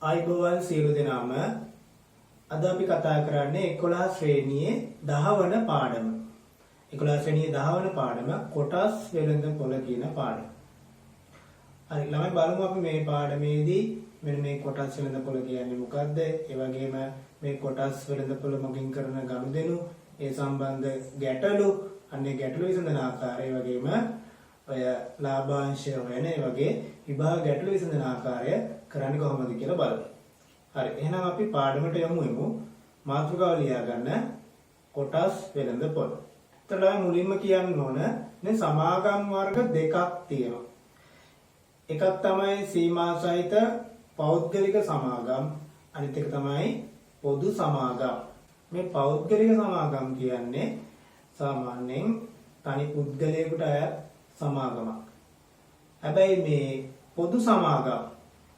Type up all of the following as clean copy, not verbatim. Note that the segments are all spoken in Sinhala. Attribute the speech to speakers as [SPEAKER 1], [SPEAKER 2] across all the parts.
[SPEAKER 1] ආයිබෝවන් සියලු දෙනාම අද අපි කතා කරන්නේ 11 ශ්‍රේණියේ 10 වන පාඩම. 11 ශ්‍රේණියේ 10 වන පාඩම කොටස් වෙළඳපොළ කියන පාඩම. හරි ළමයි බලමු අපි මේ පාඩමේදී මෙන්න මේ කොටස් වෙළඳපොළ කියන්නේ මොකක්ද? ඒ වගේම මේ කොටස් වෙළඳපොළ මගින් කරන ගනුදෙනු, ඒ සම්බන්ධ ගැටලු, අන්නේ ගැටලු විසඳන ආකාරය වගේම ඔය ලාභාංශය හොයන ඒ වගේ විභාග ගැටලු විසඳන ආකාරය කරන්නේ කොහොමද කියලා බලමු. හරි එහෙනම් අපි පාඩමට යමු. මාතෘකාව ලියා ගන්න කොටස් වෙළඳපොළ. එතකොට මුලින්ම කියන්න ඕන මේ සමාගම් වර්ග දෙකක් තියෙනවා. එකක් තමයි සීමා සහිත පෞද්ගලික සමාගම්, අනිත් එක තමයි පොදු සමාගම්. මේ පෞද්ගලික සමාගම් කියන්නේ සාමාන්‍යයෙන් තනි පුද්ගලයෙකුට අයත් සමාගමක්. හැබැයි මේ පොදු සමාගම්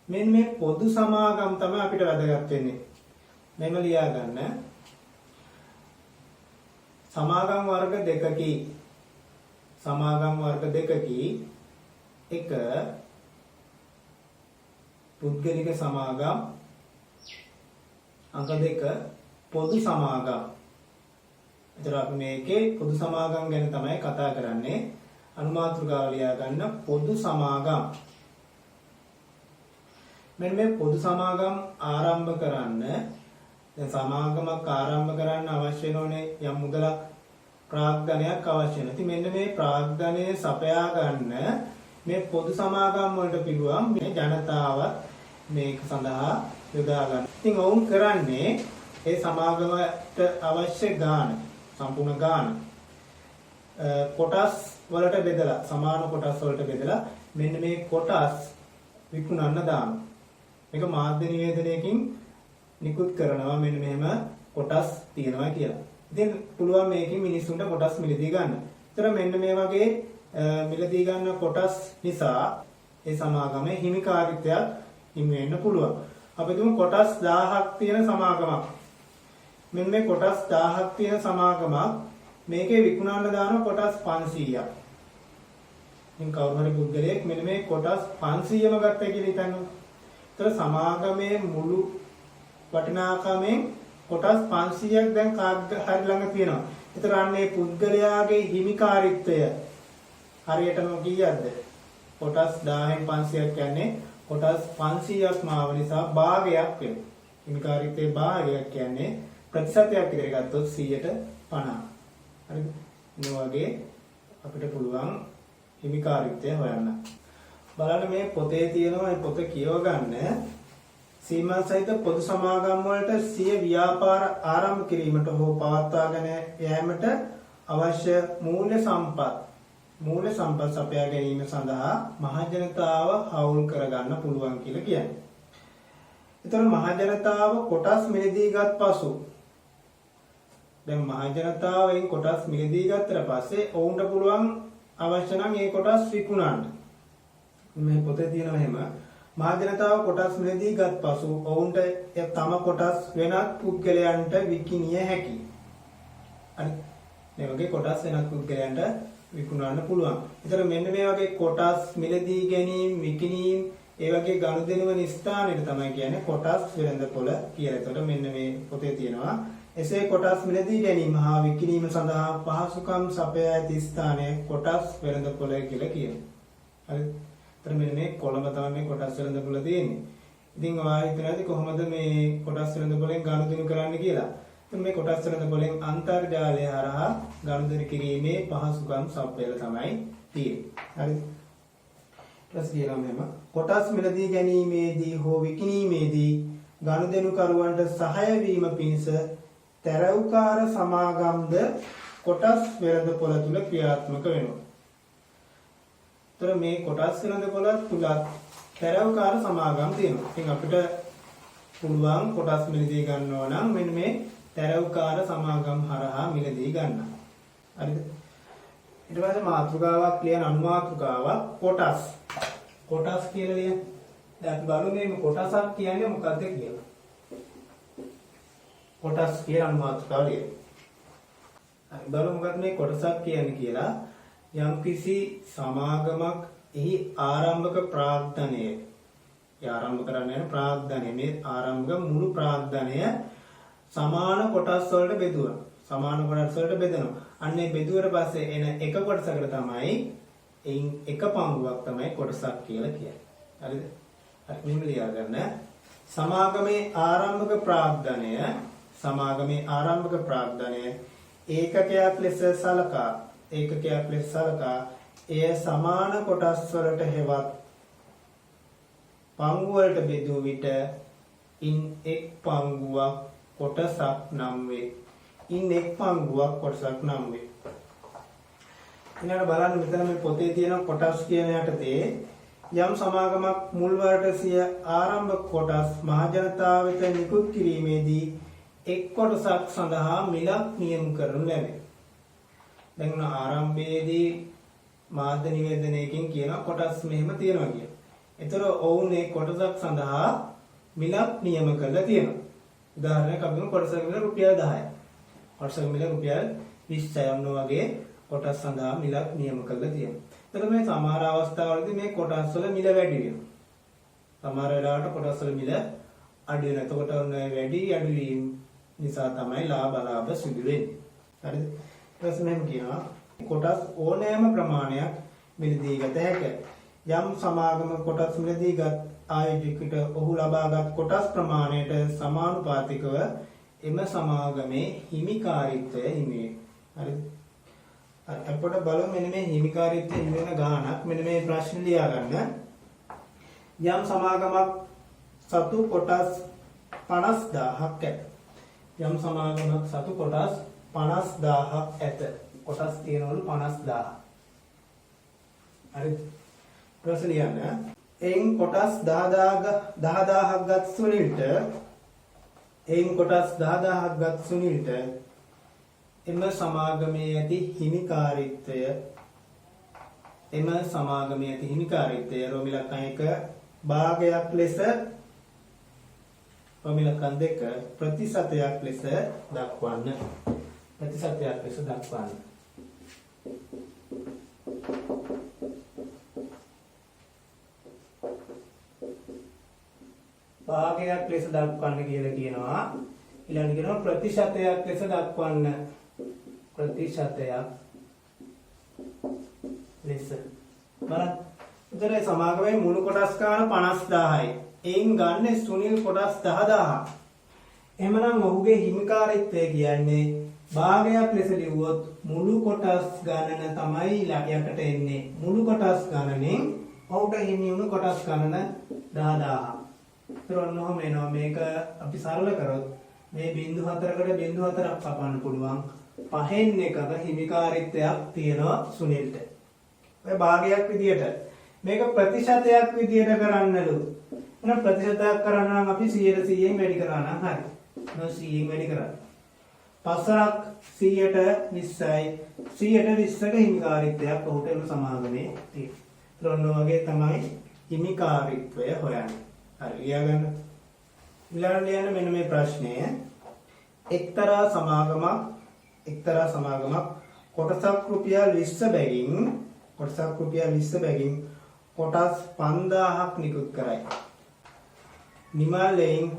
[SPEAKER 1] මෙන්න මේ පොදු සමාගම් තමයි අපිට වැදගත් වෙන්නේ. මෙන්න ලියා ගන්න. සමාගම් වර්ග දෙකකි. සමාගම් වර්ග දෙකකි එක පුද්ගලික සමාගම්, අංක 2 පොදු සමාගම්. එතකොට අපි මේකේ පොදු සමාගම් ගැන තමයි කතා කරන්නේ. අනුමාතෘකාව ලියා ගන්න පොදු සමාගම්. මෙන්න මේ පොදු සමාගම් ආරම්භ කරන්න, දැන් සමාගමක් ආරම්භ කරන්න අවශ්‍ය වෙනෝනේ යම් මුදලක්, ප්‍රාග්ධනයක් අවශ්‍ය වෙනවා. ඉතින් මෙන්න මේ ප්‍රාග්ධනය සපයා ගන්න මේ පොදු සමාගම් වලට පිළිවන් මේ ජනතාවත් මේක සඳහා යොදා ගන්න. ඉතින් ඔවුන් කරන්නේ ඒ සමාගමට අවශ්‍ය ගාණ, සම්පූර්ණ ගාණ කොටස් වලට බෙදලා, සමාන කොටස් වලට බෙදලා මෙන්න මේ කොටස් විකුණන්න දානවා. මේක මාධ්‍ය නිවේදනයකින් නිකුත් කරනවා මෙන්න මෙහෙම කොටස් තියෙනවා කියලා. ඉතින් පුළුවන් මේකෙන් මිනිස්සුන්ට කොටස් මිලදී ගන්න. ඒතර මෙන්න මේ වගේ මිලදී ගන්න කොටස් නිසා ඒ සමාගමේ හිමිකාරීත්වයක් හිමි වෙන්න පුළුවන්. අපි දුමු කොටස් 1000ක් තියෙන සමාගමක්. මෙන්න මේ කොටස් 1000ක් තියෙන සමාගමක් මේකේ විකුණන්න දාන කොටස් 500ක්. ඉතින් කවුරු හරි පුද්ගලයෙක් මෙන්න මේ කොටස් 500ම ගත්තා කියලා හිතන්න. ඒතර සමාගමේ මුළු වටිනාකමෙන් කොටස් 500ක් දැන් කාග් හරි ළඟ තියෙනවා. ඒතර අන්නේ පුද්ගලයාගේ හිමිකාරීත්වය හරියටම කීයක්ද? කොටස් 1000න් 500ක් කියන්නේ කොටස් 500ක් මාව නිසා භාගයක් වෙනවා. හිමිකාරීත්වයේ භාගයක් කියන්නේ ප්‍රතිශතයක් විතර ගත්තොත් 150. හරිද? මේ වගේ අපිට පුළුවන් හිමිකාරීත්වය හොයන්න. බලන්න මේ පොතේ තියෙනවා, මේ පොත කියව ගන්න. සීමා සහිත පොදු සමාගම් වලට සිය ව්‍යාපාර ආරම්භ කිරීමට හෝ පවත්වාගෙන යාමට අවශ්‍ය මූල්‍ය සම්පත් සපයා ගැනීම සඳහා මහජනතාව හවුල් කරගන්න පුළුවන් කියලා කියන්නේ. ඒතර මහජනතාව කොටස් මිලදීගත් පසු, දැන් මහජනතාවෙන් කොටස් මිලදී ගත්තට පස්සේ ඔවුන්ට පුළුවන් අවශ්‍ය නම් ඒ කොටස් විකුණන්න. මේ පොතේ තියෙනවා එහෙම. මහජනතාව කොටස් මිලදී ගත් පසු ඔවුන්ට තම කොටස් වෙනත් පුද්ගලයන්ට විකිණිය හැකියි. හරි. මේ වගේ කොටස් වෙනත් පුද්ගලයන්ට විකුණන්න පුළුවන්. ඒතර මෙන්න මේ වගේ කොටස් මිලදී ගැනීම, විකිණීම, ඒ වගේ ගනුදෙනු වෙන ස්ථානෙට තමයි කියන්නේ කොටස් වෙළඳපොළ කියලා. ඒතකොට මෙන්න මේ පොතේ තියෙනවා. එසේ කොටස් මිලදී ගැනීම හා විකිණීම සඳහා පහසුකම් සපයා ඇති ස්ථානය කොටස් වෙළඳපොළ කියලා කියනවා. හරිද? ඒතර මෙන්න මේ කොළඹ තමයි මේ කොටස් වෙළඳපොළ තියෙන්නේ. ඉතින් ඔයා හිතනවාද කොහොමද මේ කොටස් වෙළඳපොළෙන් ගනුදෙනු කරන්න කියලා? ඉතින් මේ කොටස් වෙළඳපොළෙන් අන්තර්ජාලය හරහා ගනුදෙනු කිරීමේ පහසුකම් සපයලා තමයි තියෙන්නේ. හරිද? ඊට කියනවා මෙහෙම කොටස් මිලදී ගැනීමේදී හෝ විකිණීමේදී ගනුදෙනුකරුවන්ට සහාය වීම පිණිස තැරව්කාර සමාගම්ද කොටස් වෙළඳපොළ තුල ක්‍රියාත්මක වෙනවා. ඒතර මේ කොටස් වෙළඳපොළ තුල තැරව්කාර සමාගම් තියෙනවා. ඉතින් අපිට පුළුවන් කොටස් මිලදී ගන්නවා නම් මෙන්න මේ තැරව්කාර සමාගම් හරහා මිලදී ගන්න. හරිද? ඊට පස්සේ මාතෘකාවක් ලියන, අනුමාතෘකාවක් කොටස්. කොටස් කියලා ලියන්න. දැන් අපි බලමු මේ කොටසක් කියන්නේ මොකක්ද කියලා. කොටස් කියලා අනුමාතෘකාව ලියන්න. හරි බලමු මොකක්ද මේ කොටසක් කියන්නේ කියලා. යම්කිසි සමාගමක් එහි ආරම්භක ප්‍රාග්ධනය ඒ ආරම්භ කරන්නේ ප්‍රාග්ධනය. මේ ආරම්භක මුළු ප්‍රාග්ධනය සමාන කොටස් වලට බෙදුවා. සමාන කොටස් වලට බෙදෙනවා. අන්න ඒ බෙදුවට පස්සේ එන එක කොටසකට තමයි එයින් එක පංගුවක් තමයි කොටසක් කියලා කියන්නේ. හරිද? හරි මෙහෙම ලියා ගන්න. සමාගමේ ආරම්භක ප්‍රාග්ධනය ඒකකයක් ලෙස සලකා එය සමාන කොටස් වලට හෙවත් පංගු වලට බෙදූ විට ඉන් එක් පංගුවක් කොටසක් නම් වේ. ඊළඟට බලන්න මෙතන මේ පොතේ තියෙන කොටස් කියන යටතේ යම් සමාගමක් මුල් වරට සිය ආරම්භක කොටස් මහජනතාව වෙත නිකුත් කිරීමේදී එක් කොටසක් සඳහා මිලක් නියම කරනු ලැබේ. දැන් ආරම්භයේදී මාධ්‍ය නිවේදනයකින් කියන කොටස් මෙහෙම තියෙනවා කියන. ඒතර ඔවුන් ඒ කොටසක් සඳහා මිලක් නියම කරලා තියෙනවා. උදාහරණයක් අපි කොටසක මිල රුපියල් 10යි. කොටසක මිල රුපියල් 20යි අන්න වගේ කොටස් සඳහා මිලක් නියම කරලා තියෙනවා. එතකොට මේ සමහර අවස්ථාවලදී මේ කොටස් වල මිල වැඩි වෙනවා. සමහර වෙලාවට කොටස් වල මිල අඩු වෙනවා. එතකොට ඔන්න වැඩි අඩු වීම නිසා තමයි ලාභ සිදු වෙන්නේ. හරිද? ඊට මෙහෙම කියනවා කොටස් ඕනෑම ප්‍රමාණයක් මිලදී ගත හැකියි. යම් සමාගම කොටස් මිලදී ගත් ආයෝජකයට ඔහු ලබාගත් කොටස් ප්‍රමාණයට සමානුපාතිකව එම සමාගමේ හිමිකාරීත්වය හිමි වේ. හරිද? අපිට බලමු මෙන්න මේ හිමිකාරීත්වය හිමි වෙන ගාණක් මෙන්න මේ ප්‍රශ්න ලියා ගන්න. යම් සමාගමක් සතු කොටස් 50000ක් ඇත. යම් සමාගමක් සතු කොටස් 50000ක් ඇත. කොටස් තියෙනවලු 50000. හරිද? ප්‍රශ්න ලියන්න. එයින් කොටස් 10000ක් ගත් සුනිල්ට එම සමාගමේ ඇති හිමිකාරීත්වය රෝමිලකන් 1 භාගයක් ලෙස රෝමිලකන් 2 ප්‍රතිශතයක් ලෙස දක්වන්න. භාගයක් ලෙස දක්වන්න කියලා කියනවා. ඊළඟට කියනවා ප්‍රතිශතයක් ලෙස දක්වන්න. බලන්න. උතර සමාගමේ මුළු කොටස් ගන්න 50000යි. එයින් ගන්න සුනිල් කොටස් 10000. එහෙමනම් ඔහුගේ හිමිකාරීත්වය කියන්නේ භාගයක් ලෙස ලිව්වොත් මුළු කොටස් ගණන තමයි යට එන්නේ. මුළු කොටස් ගණනෙන් ඔහුට හිමි වුණු කොටස් ගණන 10000. ඔන්නෝම එනවා. මේක අපි සරල කරොත් මේ 0.4කට 0.4ක් කපන්න පුළුවන්. 5න් එකක හිමිකාරීත්වයක් තියෙනවා සුනිල්ට. ඔය භාගයක් විදියට මේක ප්‍රතිශතයක් විදියට කරන්නලු. එහෙනම් ප්‍රතිශතයක් කරන්න නම් අපි 100%න් වැඩි කරා නම් හරි. 100න් වැඩි කරා. 5ක් 120යි. 120ක හිමිකාරීත්වයක් ඔහුට එන සමාගමේ තියෙනවා. ඔන්න වගේ තමයි හිමිකාරීත්වය හොයන්නේ. හරි ලියාගන්න. ඊළඟට ලියන්න මෙන්න මේ ප්‍රශ්නය. එක්තරා සමාගමක් කොටසක් රුපියල් 20 බැගින් කොටස් 5000ක් නිකුත් කරයි. නිමල්යෙන්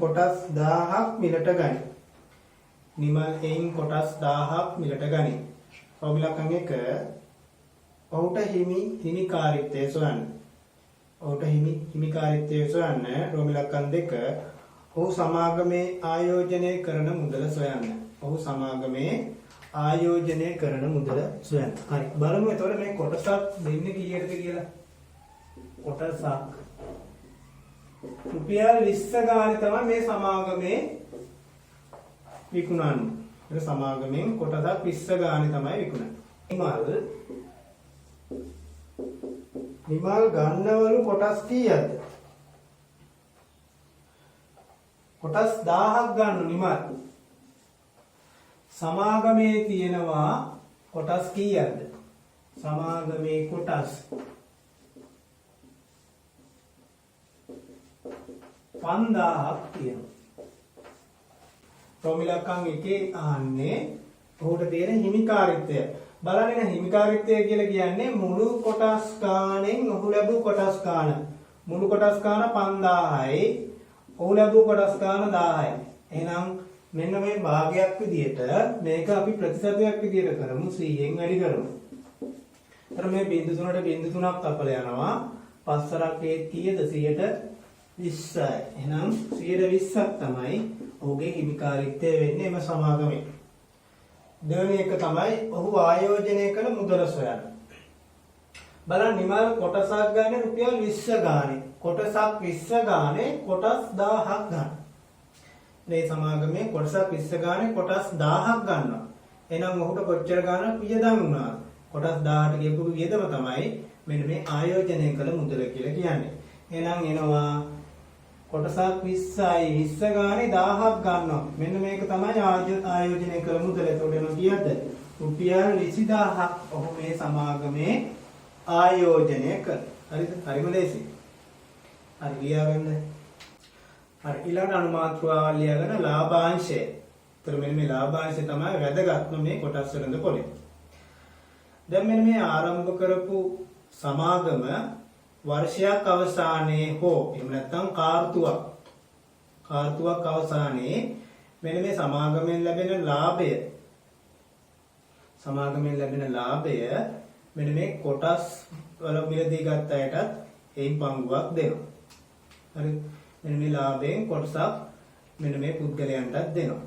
[SPEAKER 1] කොටස් 1000ක් මිලට ගනී. රෝමිලකන් 1 ඔහුට හිමිකාරීත්වය සොයන්න. රෝමිලකන් 2 ඔහු සමාගමේ ආයෝජනය කරන මුදල සොයන්න. හරි බලමු එතකොට මේ කොටසක් දෙන්නේ කීයටද කියලා. කොටසක් රුපියල් 20 ගානේ තමයි මේ සමාගමේ විකුණන්නේ. ඒ සමාගමෙන් කොටසක් 20 ගානේ තමයි විකුණන්නේ. නිමල් ගන්නවලු කොටස් කීයද? කොටස් 1000ක් ගන්න නිමල්. සමාගමේ තියෙනවා කොටස් කීයද? සමාගමේ කොටස් 5000ක් තියෙනවා. රෝමිලකන් 1 අහන්නේ ඔහුට තියෙන හිමිකාරීත්වය. බලන්න හිමිකාරීත්වය කියලා කියන්නේ මුළු කොටස් ගාණෙන් ඔහු ලැබු කොටස් ගාණ. මුළු කොටස් ගාන 5000යි. ඔහු ලැබුව කොටස් ගාන 1000යි. එහෙනම් මෙන්න මේ භාගයක් විදියට මේක අපි ප්‍රතිශතයක් විදියට කරමු 100ෙන් වැඩි කරමු. එතන මේ බිංදු 3ට බිංදු 3ක් කපලා යනවා. 5 කීයද 120යි. එහෙනම් 120ක් තමයි ඔහුගේ හිමිකාරීත්වය වෙන්නේ මේ සමාගමේ. දෙවෙනි එක තමයි ඔහු ආයෝජනය කළ මුදල සොයන්න. බලන්න නිමල් කොටසක් ගන්න රුපියල් 20 ගානේ. කොටසක් 20 ගානේ කොටස් 1000ක් ගන්න. මේ සමාගමේ කොටසක් 20 ගානේ කොටස් 1000ක් ගන්නවා. එහෙනම් ඔහුට කොච්චර ගානක් වියදම් වුණා? කොටස් 1000ට කියපු වියදම තමයි මෙන්න මේ ආයෝජනය කළ මුදල කියලා කියන්නේ. එහෙනම් එනවා කොටසක් 20යි 20 ගානේ 1000ක් ගන්නවා. මෙන්න මේක තමයි ආයෝජනය කළ මුදල. එතකොට එනවා කීයද? රුපියල් 20000ක් ඔහු මේ සමාගමේ ආයෝජනය කළ. හරිද? හරිම ලේසි. හරි ලියාගන්න. හරි ඊළඟ අනුමාත්‍රාවල් ලියාගෙන ලාභාංශය. ඒතර මෙන්න මේ ලාභාංශය තමයි වැදගත්ම මේ කොටස් වලින්ද පොලේ. දැන් මෙන්න මේ ආරම්භ කරපු සමාගම වර්ෂයක් අවසානයේ හෝ එහෙම නැත්නම් කාර්තුවක් අවසානයේ මෙන්න මේ සමාගමෙන් ලැබෙන ලාභය මෙන්න මේ කොටස් වල මිලදී ගත්ත අයටත් එයින් පංගුවක් දෙනවා. හරි මෙන්න මේ ලාභයෙන් කොටසක් මෙන්න මේ පුද්ගලයන්ටත් දෙනවා.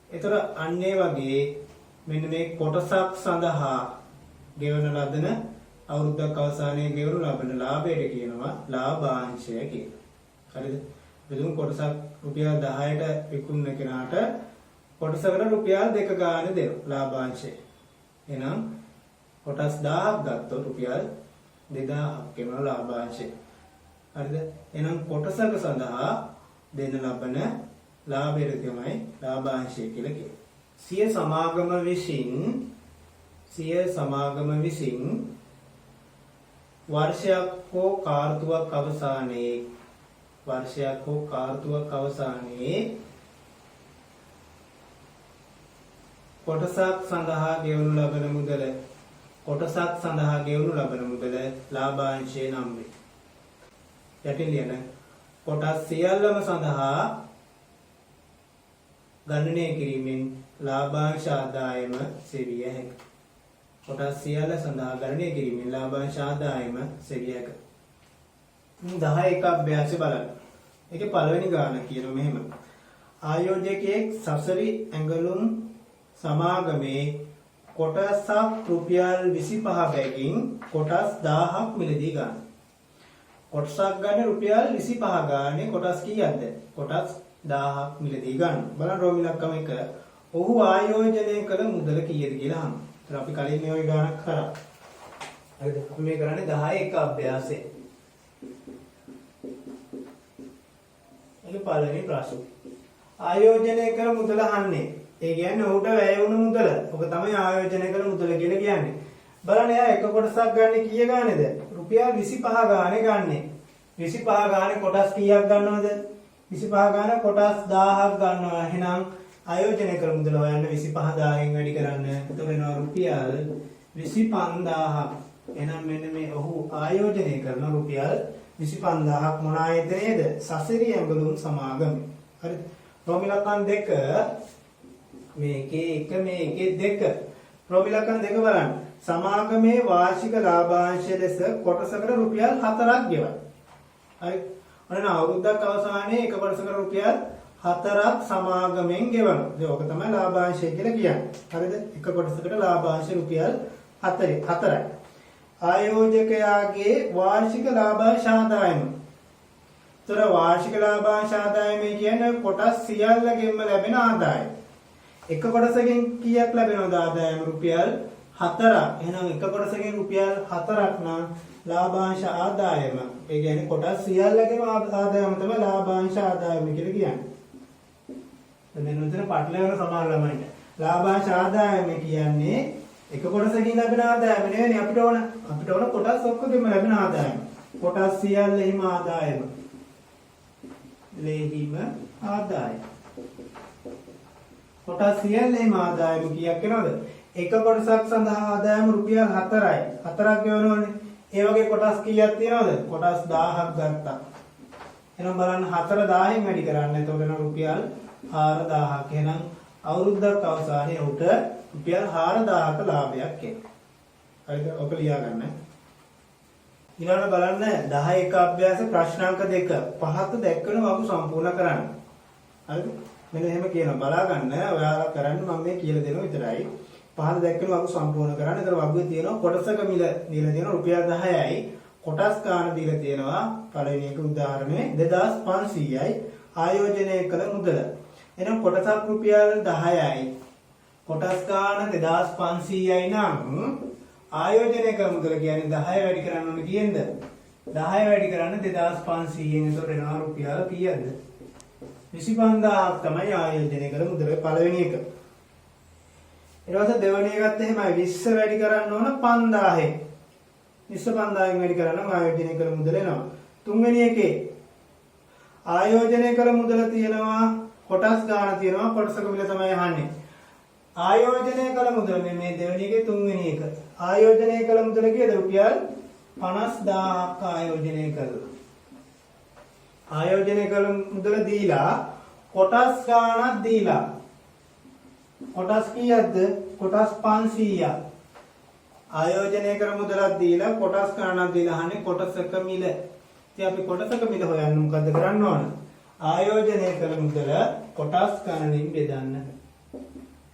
[SPEAKER 1] ඒතර අන්න ඒ වගේ මෙන්න මේ කොටසක් සඳහා ගෙවන ලදන අවුරුද්දක් අවසානයේ ගෙවනු ලබන ලාභයට කියනවා ලාභාංශය කියලා. හරිද? මෙතුණු කොටසක් රුපියල් 10ට විකුණන කෙනාට කොටසකට රුපියල් 2 ගාන දෙනවා ලාභාංශය. එහෙනම් කොටස් 1000ක් ගත්තොත් රුපියල් 2000ක් වෙනවා ලාභාංශය. හරිද? එහෙනම් කොටසක සඳහා දෙන ලබන ලාභයට තමයි ලාභාංශය කියලා කියන්නේ. සිය සමාගම විසින් වර්ෂයක් හෝ කාර්තුවක් අවසානයේ කොටසක් සඳහා ගෙවනු ලබන මුදල ලාභාංශය නම් වේ. යටින් ලියන කොටස් සියල්ලම සඳහා ගණනය කිරීමෙන් ලාභාංශ ආදායම සෙවිය හැකියි. කොටස් සියල්ල සඳහා ගණනය කිරීමෙන් ලාභාංශ ආදායම සෙවිය හැකියි. 11 අභ්‍යාසය බලන්න. ඒකේ පළවෙනි ගාන කියනවා මෙහෙම. ආයෝජකයෙක් සසරි ඇඟලුම් සමාගමේ කොටසක් රුපියල් 25 බැගින් කොටස් 1000ක් මිලදී ගන්න. කොටසක් ගන්න රුපියල් 25 ගානේ කොටස් කීයක්ද? කොටස් 1000ක් මිලදී ගන්න. බලන්න රෝමිලක්කම එක. ඔහු ආයෝජනය කළ මුදල කීයද කියලා අහන්න. ඒතර අපි කලින් මේ වගේ ගානක් කරා. හරිද? අපි මේ කරන්නේ 11 අභ්‍යාසය. ඒක පළවෙනි ප්‍රශ්න. ආයෝජනය කළ මුදල අහන්නේ. ඒ කියන්නේ ඔහුට වැය වුණු මුදල. ඔක තමයි ආයෝජනය කළ මුදල කියලා කියන්නේ. බලන්න එයා එක කොටසක් ගන්න කීය ගානේද? රුපියල් 25 ගානේ ගන්නෙ. 25 ගානේ කොටස් කීයක් ගන්නවද? 25 ගාන කොටස් 1000ක් ගන්නවා. එහෙනම් ආයෝජනය කළ මුදල හොයන්න 25000න් වැඩි කරන්න. එතකොට වෙනවා රුපියල් 25000ක්. එහෙනම් මෙන්න මේ ඔහු ආයෝජනය කරන රුපියල් 25000ක් මොන ආයතනයේද? සසරි ඇඟලුම් සමාගම. හරිද? රෝමිලකන් 2 මේකේ 1 මේකේ 2. රෝමිලකන් 2 බලන්න. සමාගමේ වාර්ෂික ලාභාංශ ලෙස කොටසකට රුපියල් 4ක් ගෙවයි. හරි. ඔන්න අවුරුද්දක් අවසානයේ එක කොටසකට රුපියල් 4ක් සමාගමෙන් ගෙවනවා. ඒක ඔක තමයි ලාභාංශය කියලා කියන්නේ. හරිද? එක කොටසකට ලාභාංශ රුපියල් 4යි. ආයෝජකයාගේ වාර්ෂික ලාභාංශ ආදායම. ତොර වාර්ෂික ලාභාංශ ආදායම කියන්නේ කොටස් සියල්ලගෙන්ම ලැබෙන ආදායම. එක කොටසකින් කීයක් ලැබෙනවද ආදායම? රුපියල් 4ක්. එහෙනම් එක කොටසකින් රුපියල් 4ක් නම් ලාභාංශ ආදායම. ඒ කියන්නේ කොටස් සියල්ලගේම ආදායම තමයි ලාභාංශ ආදායම කියලා කියන්නේ. දැන් මෙතන පටලවන සමහර ළමයින්ට ලාභාංශ ආදායම කියන්නේ එක කොටසකින් ලැබෙන ආදායම නෙවෙයි අපිට ඕන කොටස් ඔක්කොගෙම ලැබෙන ආදායම. කොටස් සියල්ලෙහිම ආදායම. කොටස් සියල්ලෙහිම ආදායම කීයක් වෙනවද? එක කොටසක් සඳහා ආදායම රුපියල් 4යි. 4ක් ගෙවනවනේ. ඒ වගේ කොටස් කීයක් තියෙනවද? කොටස් 1000ක් ගත්තා. එහෙනම් බලන්න 4000න් වැඩි කරන්න. එතකොට එන රුපියල් 4000ක්. එහෙනම් අවුරුද්දක් අවසානයේ උට රුපියල් 4000ක ලාභයක් එනවා. හරිද? ඔක ලියා ගන්න. ඊළඟට බලන්න 10 එක අභ්‍යාස ප්‍රශ්නාංක 2 පහත දැක්වෙන වගු සම්පූර්ණ කරන්න. හරිද? මෙන්න එහෙම කියනවා. බලා ගන්න. ඔයාලා කරන්න මම මේ කියලා දෙනවා විතරයි. පහත දැක්වෙන වගු සම්පූර්ණ කරන්න. ඒතර වගුවේ තියෙනවා කොටසක මිල දීලා තියෙනවා රුපියල් 10යි. කොටස් ගාන දීලා තියෙනවා. පළවෙනි එක උදාහරණේ 2500යි. ආයෝජනය කළ මුදල. එහෙනම් කොටසක් රුපියල් 10යි. කොටස් ගාන 2500යි නම් ආයෝජනය කළ මුදල කියන්නේ 10 වැඩි කරන්න ඕනේ කීයද? 10 වැඩි කරන්න 2500න්. ඒතකොට එනවා රුපියල් කීයද? 25000ක් තමයි ආයෝජනය කළ මුදල පළවෙනි එක. ඊට පස්සේ දෙවෙනි එකත් එහෙමයි 20 වැඩි කරන්න ඕන 5000න්. 25000න් වැඩි කරනම් ආයෝජනය කළ මුදල එනවා. තුන්වෙනි එකේ ආයෝජනය කළ මුදල තියෙනවා කොටස් ගාන තියෙනවා කොටසක මිල තමයි අහන්නේ. ආයෝජනය කළ මුදල මේ දෙවෙනි එකේ තුන්වෙනි එක. ආයෝජනය කළ මුදල කීයද? රුපියල් 50000ක් ආයෝජනය කළා. ආයෝජනය කළ මුදල දීලා කොටස් ගානක් දීලා. කොටස් කීයක්ද? කොටස් 500ක්. ආයෝජනය කළ මුදලක් දීලා කොටස් ගානක් දීලා අහන්නේ කොටසක මිල. ඉතින් අපි කොටසක මිල හොයන්න මොකද්ද කරන්න ඕන? ආයෝජනය කළ මුදල කොටස් ගණනින් බෙදන්න.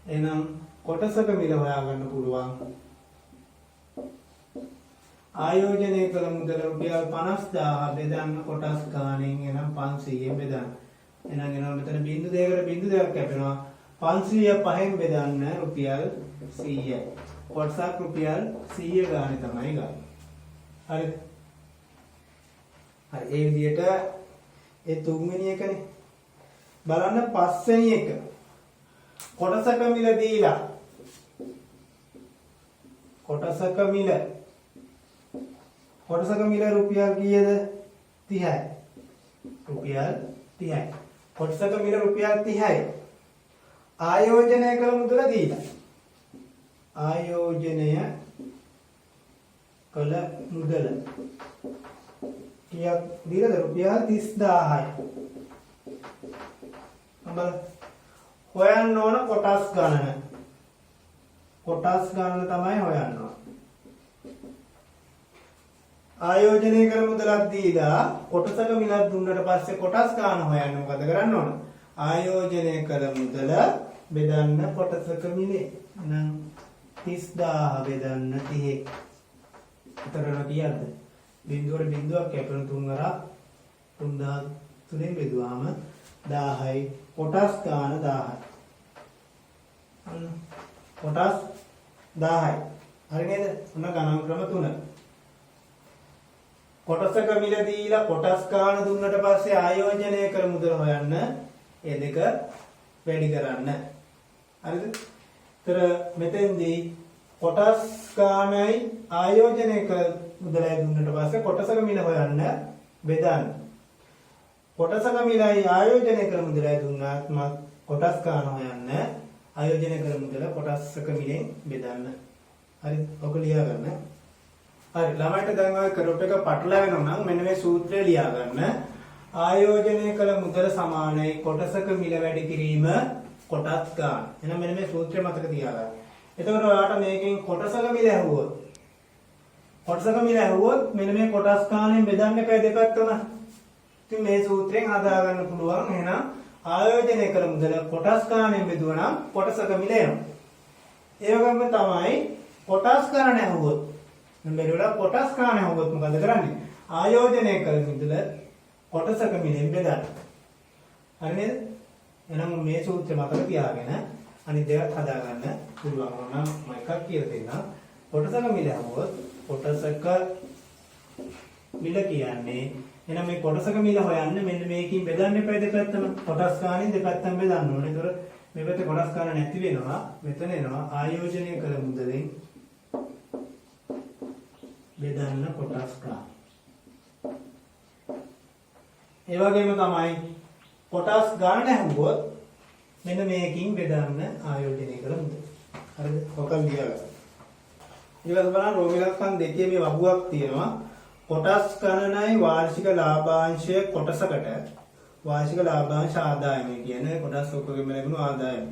[SPEAKER 1] එහෙනම් කොටසක මිල හොයාගන්න පුළුවන්. ආයෝජනය කළ මුදල රුපියල් 50000 බෙදන්න කොටස් ගාණෙන් එනම් 500ෙන් බෙදන්න. එහෙනම් එනවා මෙතන බිංදු දෙකකට බිංදු දෙකක් කැපෙනවා. 500 පහෙන් බෙදන්න රුපියල් 100යි. කොටසක් රුපියල් 100 ගානේ තමයි ගන්න. හරිද? හරි ඒ විදිහට ඒ තුන්වෙනි එකනේ. බලන්න පස්වෙනි එක. කොටසක මිල දීලා කොටසක මිල රුපියල් කීයද? 30යි. රුපියල් 30යි. කොටසක මිල රුපියල් 30යි. ආයෝජනය කළ මුදල දීලා. ආයෝජනය කළ මුදල කීයක් දීලාද? රුපියල් 30000යි. හොයන්න ඕන කොටස් ගණන. කොටස් ගණන තමයි හොයන්න ඕන. ආයෝජනය කළ මුදලක් දීලා කොටසක මිලක් දුන්නට පස්සේ කොටස් ගණන හොයන්න මොකද කරන්න ඕන? ආයෝජනය කළ මුදල බෙදන්න කොටසක මිලේ. එහෙනම් 30000 බෙදන්න 30. උතරන කීයද? බිංදුවට බිංදුවක් කැපෙන 3 වරක් 3000 බෙදුවාම 1000යි. කොටස් ගාන 1000යි. කොටස් 1000යි. හරි නේද? ඔන්න ගණන් ක්‍රම 3. කොටසක මිල දීලා කොටස් ගාන දුන්නට පස්සේ ආයෝජනය කළ මුදල හොයන්න. ඒ දෙක වැඩි කරන්න. හරිද? ඒතර මෙතෙන්දී කොටස් ගානයි ආයෝජනය කළ මුදලයි දුන්නට පස්සේ කොටසක මිල හොයන්න බෙදන්න. කොටසක මිලයි ආයෝජනය කළ මුදලයි දුන්නාත් කොටස් ගාන හොයන්න. ආයෝජනය කළ මුදල කොටසක මිලෙන් බෙදන්න. හරි? ඔක ලියා ගන්න. හරි ළමයිට දැන් ඔය කරොප් එක පටලැවෙනවා නම් මෙන්න මේ සූත්‍රය ලියා ගන්න. ආයෝජනය කළ මුදල සමානයි කොටසක මිල වැඩි කිරීම කොටස් ගාන. එහෙනම් මෙන්න මේ සූත්‍රය මතක තියාගන්න. එතකොට ඔයාලට මේකෙන් කොටසක මිල ඇහුවොත් මෙන්න මේ කොටස් ගානෙන් බෙදන්න එපා දෙපැත්තම. ඉතින් මේ සූත්‍රයෙන් හදා ගන්න පුළුවන්. එහෙනම් ආයෝජනය කළ මුදල කොටස් ගානෙන් බෙදුවා නම් කොටසක මිල එනවා. ඒ වගේම තමයි කොටස් ගාන ඇහුවොත් මෙන්න කොටස් ගාන ඇහුවොත් මොකද කරන්නේ? ආයෝජනය කළ මුදල කොටසක මිලෙන් බෙදන්න. හරි නේද? එහෙනම් මේ සූත්‍රය මතක තියාගෙන අනිත් දේවල් හදා ගන්න පුළුවන්. නම් මම එකක් කියලා දෙන්නම්. කොටසක මිල ඇහුවොත් කොටසක මිල කියන්නේ එහෙනම් මේ කොටසක මිල හොයන්න මෙන්න මේකකින් බෙදන්න එපා දෙපැත්තම. කොටස් ගානෙන් දෙපැත්තම බෙදන්න ඕනේ. ඒතර මේ පැත්තේ කොටස් ගාන නැති වෙනවා. මෙතන එනවා ආයෝජනය කළ මුදලෙන් බෙදන්න කොටස් ගාන. ඒ වගේම තමයි කොටස් ගාන ඇහුවොත් මෙන්න මේකකින් බෙදන්න ආයෝජනය කළ මුදල. හරිද? ඔක ලියලා. ඊළඟට බලන්න රෝම ඉලක්කම් දෙකේ මේ වගුවක් තියෙනවා. කොටස් ගණනයි වාර්ෂික ලාභාංශය කොටසකට වාර්ෂික ලාභාංශ ආදායම කියන්නේ කොටස් ඔක්කොගෙම ලැබුණු ආදායම.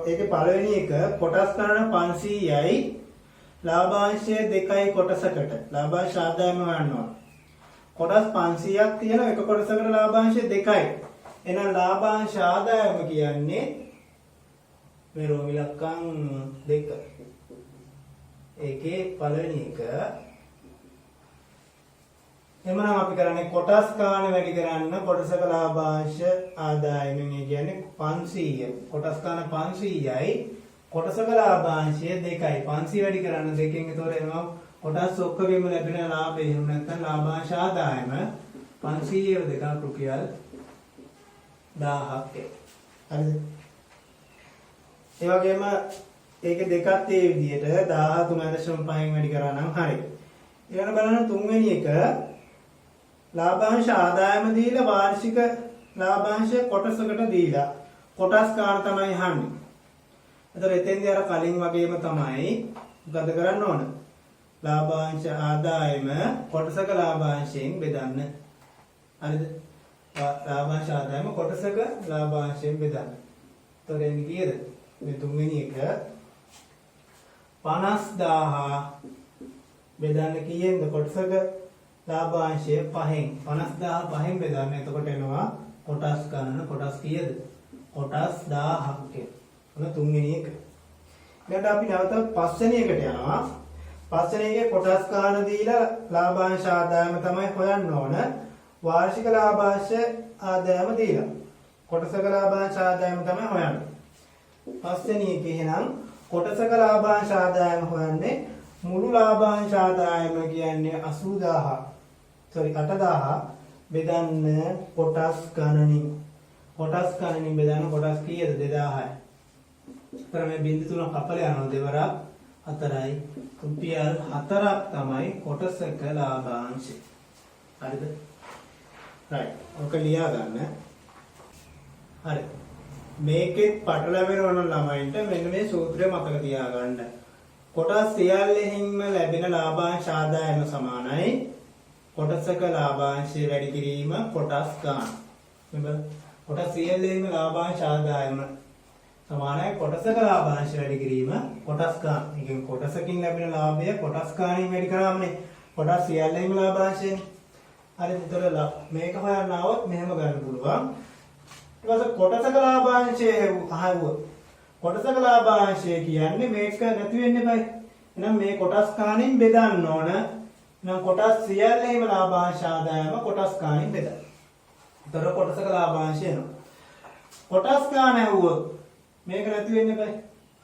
[SPEAKER 1] ඒකේ පළවෙනි එක කොටස් ගණන 500යි ලාභාංශය 2යි කොටසකට ලාභාංශ ආදායම ගන්නවා. කොටස් 500ක් තියෙන එක කොටසකට ලාභාංශය 2යි. එහෙනම් ලාභාංශ ආදායම කියන්නේ මේ රෝම ඉලක්කම් 2. ඒකේ පළවෙනි එක එමනම් අපි කරන්නේ කොටස් ගාන වැඩි කරන්න කොටසක ලාභාංශ ආදායමෙන් කියන්නේ 500. කොටස් ගාන 500යි කොටසක ලාභාංශය 2යි. 500 වැඩි කරන්න දෙකෙන් ඒතොර එනවා කොටස් ඔක්කොගෙම ලැබෙන ලාභය. එහෙම නැත්නම් ලාභාංශ ආදායම 500 දෙකක් රුපියල් 1000ක්. හරිද? ඒ වගේම ඒකේ දෙකත් ඒ විදිහට 13.5න් වැඩි කරා නම් හරි. ඊළඟ බලන්න තුන්වෙනි එක ලාභාංශ ආදායම දීලා වාර්ෂික ලාභාංශ කොටසකට දීලා කොටස් ගන්න තමයි අහන්නේ. ඒතර එතෙන්දී අර කලින් වගේම තමයි ගත කරන්න ඕන. ලාභාංශ ආදායම කොටසක ලාභාංශයෙන් බෙදන්න. හරිද? ලාභාංශ ආදායම කොටසක ලාභාංශයෙන් බෙදන්න. ඒතර එන්නේ කීයද? මේ තුන්වෙනි එක 50000 බෙදන්න කීයෙන්ද කොටසක ලාභාංශය 5න් 50000 5න් බෙදන්න. එතකොට එනවා කොටස් ගණන කොටස් කීයද? කොටස් 1000ක්. ඔන්න තුන්වෙනි එක. ඊට අපි නැවත පස්වෙනි එකට යනවා. පස්වෙනි එකේ කොටස් ගණන දීලා ලාභාංශ ආදායම තමයි හොයන්න ඕන. වාර්ෂික ලාභාංශ ආදායම දීලා කොටසක ලාභාංශ ආදායම තමයි හොයන්නේ. පස්වෙනි එකේ එහෙනම් කොටසක ලාභාංශ ආදායම හොයන්නේ මුළු ලාභාංශ ආදායම කියන්නේ 80000 8000 බෙදන්න කොටස් ගණනින්. කොටස් ගණනින් බෙදන්න කොටස් කීයද? 2000යි. ඒතර මේ බිංදු තුන කපල යනවා දෙවරක් 4යි. රුපියල් 4ක් තමයි කොටසක ලාභාංශය. හරිද? right. ඔක ලියා ගන්න. හරි. මේකෙත් පටලැවෙන ළමයින්ට මෙන්න මේ සූත්‍රය මතක තියාගන්න. කොටස් සියල්ලෙහිම ලැබෙන ලාභාංශ ආදායම සමානයි කොටසක ලාභාංශය වැඩි කිරීම කොටස් ගන්න. මෙබ කොටස් සියල්ලෙහිම ලාභාංශ ආදායම සමානයි කොටසක ලාභාංශ වැඩි කිරීම කොටස් ගන්න. ඒ කියන්නේ කොටසකින් ලැබෙන ලාභය කොටස් ගාණින් වැඩි කරාමනේ කොටස් සියල්ලෙහිම ලාභාංශයනේ. හරිද? ඒතර මේක හොයන්න આવොත් මෙහෙම ගන්න පුළුවන්. ඊට පස්සේ කොටසක ලාභාංශය අහුවොත් කොටසක ලාභාංශය කියන්නේ මේක නැති වෙන්න බෑ. එහෙනම් මේ කොටස් ගාණින් බෙදන්න ඕන. එහෙනම් කොටස් සියල්ලේම ලාභාංශ ආදායම කොටස් ගාණින් බෙදන්න. ඒතර කොටසක ලාභාංශය එනවා. කොටස් ගාණ ඇහුවොත් මේක නැති වෙන්න බෑ.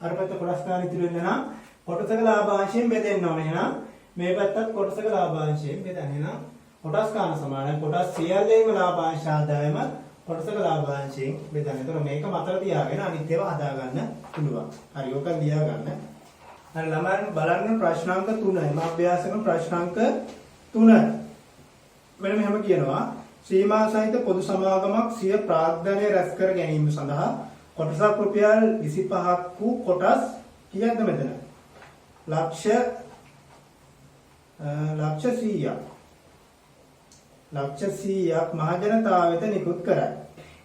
[SPEAKER 1] අර පැත්ත කොටස් ගාණ ඉතුරු වෙන්න නම් කොටසක ලාභාංශයෙන් බෙදෙන්න ඕනේ. එහෙනම් මේ පැත්තත් කොටසක ලාභාංශයෙන් බෙදන්න. එහෙනම් කොටස් ගාණ සමානයි කොටස් සියල්ලේම ලාභාංශ ආදායම කොටසක ලාභාංශයෙන් බෙදන්න. ඒතර මේක මතක තියාගෙන අනිත් ඒවා හදාගන්න පුළුවන්. හරි ඔක ලියා ගන්න. හරි ළමයන් බලන්න ප්‍රශ්නාංක 3යි. මා අභ්‍යාසක ප්‍රශ්නාංක 3. මෙන්න මෙහෙම කියනවා. සීමා සහිත පොදු සමාගමක් සිය ප්‍රාග්ධනය රැස් කර ගැනීම සඳහා කොටසක් රුපියල් 25ක් වූ කොටස් කීයක්ද මෙතන? ලක්ෂ 100ක්. ලක්ෂ 100ක් මහජනතාව වෙත නිකුත් කරයි.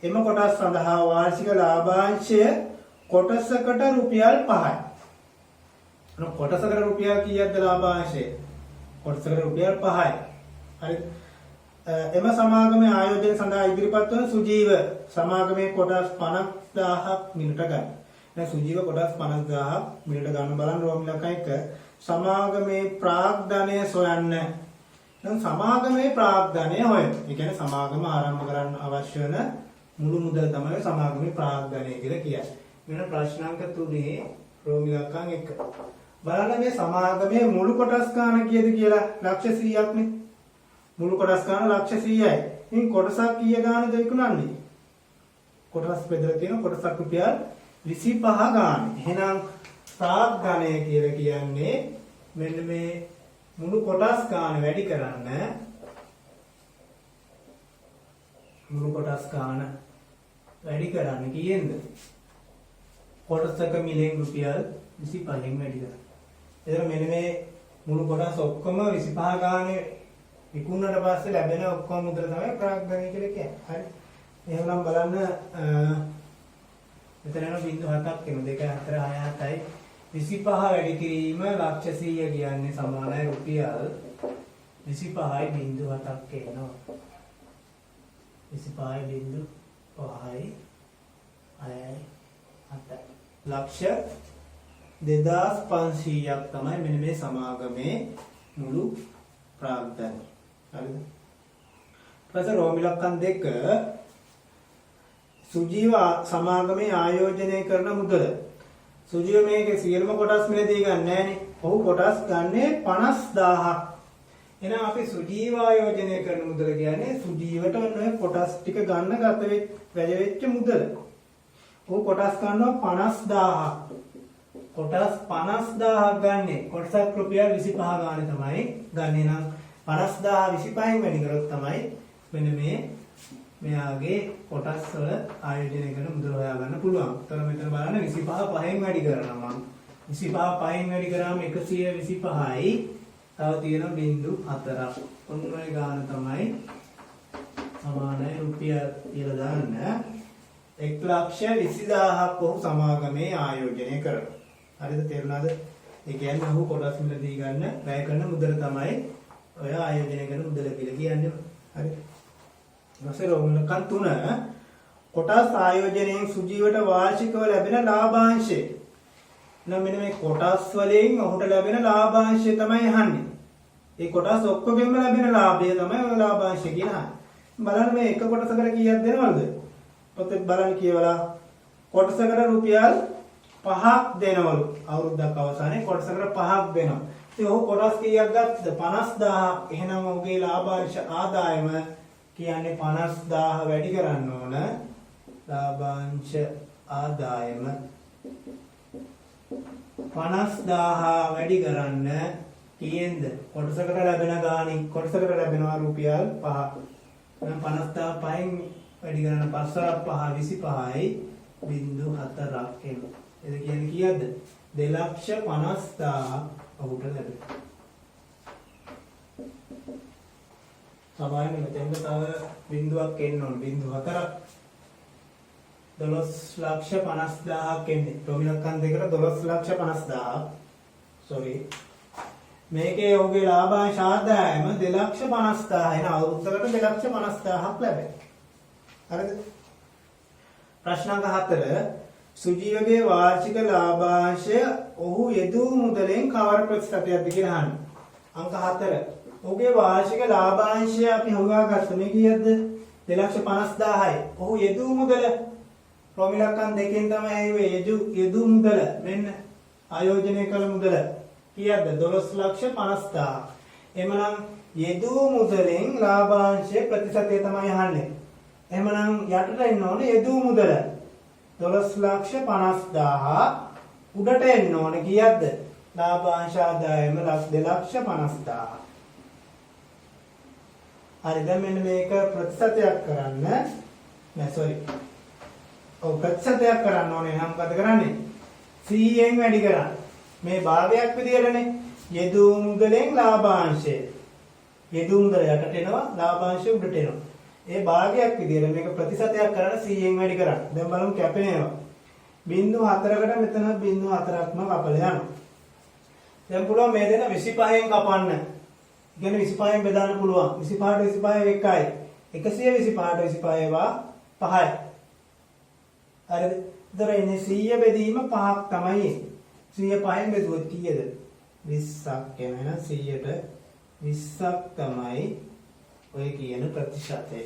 [SPEAKER 1] එම කොටස් සඳහා වාර්ෂික ලාභාංශය කොටසකට රුපියල් 5යි. කොටසකට රුපියල් කීයක්ද ලාභාංශය? කොටසකට රුපියල් 5යි. හරි. එම සමාගමේ ආයෝජනය සඳහා ඉදිරිපත් වන සුජීව සමාගමේ කොටස් 50000ක් මිලට ගන්න. දැන් සුජීව කොටස් 50000ක් මිලට ගන්න බලන්න රෝම ඉලක්ක 1 සමාගමේ ප්‍රාග්ධනය සොයන්න. දැන් සමාගමේ ප්‍රාග්ධනය හොයන. ඒ කියන්නේ සමාගම ආරම්භ කරන්න අවශ්‍ය වෙන මුළු මුදල් තමයි සමාගමේ ප්‍රාග්ධනය කියලා කියන්නේ. මෙන්න ප්‍රශ්නාංක 3 රෝම ඉලක්කම් 1. බලන්න මේ සමාගමේ මුළු කොටස් ගන්න කීයද කියලා ලක්ෂ 100ක් නේ. මුළු කොටස් ගන්න ලක්ෂ 100යි. ඉතින් කොටසක් කීය ගන්නද විකුණන්නේ? කොටස් බෙදලා තියෙන කොටසක් රුපියල් 25 ගන්න. එහෙනම් ප්‍රාග්ධනය කියලා කියන්නේ මෙන්න මේ මුළු කොටස් ගන්න වැඩි කරන්න මුළු කොටස් ගන්න වැඩි කරන්න කීයෙන්ද? කොටසක මිලෙන් රුපියල් 25න් වැඩි කරන්න. එතන මෙන්න මේ මුළු කොටස් ඔක්කොම 25 ගානේ විකුණුනට පස්සේ ලැබෙන ඔක්කොම මුදල තමයි ප්‍රාග්ධනය කියලා කියන්නේ. හරි. එහෙනම් බලන්න මෙතන යන බිංදු 7ක් එන 2 4 6 7යි 25 වැඩි කිරීම ලක්ෂ 100 කියන්නේ සමානයි රුපියල් 25යි බිංදු 7ක් එනවා. 25යි බිංදු 5යි 6යි 7යි ලක්ෂ 2500ක් තමයි මෙන්න මේ සමාගමේ මුළු ප්‍රාග්ධනය. හරිද? ඊපස්සේ රෝම ඉලක්කම් 2 සුජීව සමාගමේ ආයෝජනය කරන මුදල. සුජීව මේකේ සියලුම කොටස් මිලදී ගන්න නැහනේ. ඔහු කොටස් ගන්නේ 50000ක්. එහෙනම් අපි සුජීව ආයෝජනය කරන මුදල කියන්නේ සුජීවට ඔන්න කොටස් ටික ගන්න වැය වෙච්ච මුදල. ඔහු කොටස් ගන්නවා 50000ක්. කොටස් 50000ක් ගන්නේ කොටසක් රුපියල් 25 ගානේ තමයි ගන්නේ. නම් 50000 25න් වැඩි කරොත් තමයි මෙන්න මෙයාගේ කොටස් වල ආයෝජනය කරන මුදල හොයාගන්න පුළුවන්. ඒතර මෙතන බලන්න 25 5න් වැඩි කරනවා. මම 25 5න් වැඩි කරාම 125යි. තව තියෙනවා බිංදු 4ක්. ඔන්න ඔය ගාන තමයි සමානයි රුපියල් කියලා දාන්න 1,20,000ක් ඔහු සමාගමේ ආයෝජනය කරනවා. හරිද? තේරුණාද? ඒ කියන්නේ ඔහු කොටස් මිලදී ගන්න වැය කරන මුදල තමයි ඔය ආයෝජනය කරන මුදල කියලා කියන්නේ. හරි. ඊපස්සේ රෝම ඉලක්කම් 3 කොටස් ආයෝජනයෙන් සුජීවට වාර්ෂිකව ලැබෙන ලාභාංශය. නම් මෙන්න මේ කොටස් වලින් ඔහුට ලැබෙන ලාභාංශය තමයි අහන්නේ. ඒ කොටස් ඔක්කොගෙම ලැබෙන ලාභය තමයි ඔය ලාභාංශය කියන්නේ. බලන්න මේ එක කොටසකට කීයක් දෙනවද? පොතේ බලන්න කියවලා කොටසකට රුපියල් 5ක් දෙනවලු. අවුරුද්දක් අවසානයේ කොටසකට 5ක් දෙනවා. ඉතින් ඔහු කොටස් කීයක් ගත්තද? 50000. එහෙනම් ඔහුගේ ලාභාංශ ආදායම කියන්නේ 50000 වැඩි කරන්න ඕන. ලාභාංශ ආදායම 50000 වැඩි කරන්න කීයෙන්ද? කොටසකට ලැබෙන ගාණින් කොටසකට ලැබෙනවා රුපියල් 5ක්. එහෙනම් 50000 5න් වැඩි කරන්න 5 25යි 0.4ක් එනවා. එද කියන්නේ කීයද? 2,50,000 ඔහුට ලැබෙනවා. සමානයි මෙතෙන්ද තව බිංදුවක් එන්න ඕන. බිංදු 4ක් 12,50,000ක් එන්නේ. රෝමිලක්කම් දෙකට 12,50,000. sorry. මේකේ ඔහුගේ ලාභාංශ ආදායම 2,50,000. එන අවුරුද්දකට 2,50,000ක් ලැබෙනවා. හරිද? ප්‍රශ්න අංක 4 සුජීවගේ වාර්ෂික ලාභාංශය ඔහු යෙදූ මුදලෙන් කවර ප්‍රතිශතයක්ද කියලා අහන්න. අංක 4 ඔහුගේ වාර්ෂික ලාභාංශය අපි හොයාගත්ත මේ කීයද? 2,50,000යි. ඔහු යෙදූ මුදල රෝම ඉලක්කම් 2කින් තමයි යෙදූ මුදල මෙන්න ආයෝජනය කළ මුදල කීයද? 12,50,000. එමනම් යෙදූ මුදලෙන් ලාභාංශය ප්‍රතිශතය තමයි අහන්නේ. එහෙමනම් යටට එන්න ඕනේ යෙදූ මුදල 12,50,000 උඩට එන්න ඕනේ කීයක්ද? ලාභාංශ ආදායම 2,50,000. හරි දැන් මෙන්න මේක ප්‍රතිශතයක් කරන්න නෑ sorry. ඔව් ප්‍රතිශතයක් කරන්න ඕනේ නම් මොකද කරන්නේ? 100න් වැඩි කරන්න. මේ භාගයක් විදියටනේ යෙදූ මුදලෙන් ලාභාංශය. යෙදූ මුදල යටට එනවා ලාභාංශය උඩට එනවා. ඒ භාගයක් විදියට මේක ප්‍රතිශතයක් කරන්න 100න් වැඩි කරන්න. දැන් බලමු කැපෙන ඒවා. බිංදු 4කට මෙතන බිංදු 4ක්ම කපලා යනවා. දැන් පුළුවන් මේ දෙන 25න් කපන්න. කියන්නේ 25න් බෙදන්න පුළුවන්. 25ට 25 එකයි. 125ට 25 ඒවා 5යි. හරිද? ඒතර එන්නේ 100 බෙදීම 5ක් තමයි. 100 5න් බෙදුවොත් කීයද? 20ක් එනවා. 100ට 20ක් තමයි ඔය කියන ප්‍රතිශතය.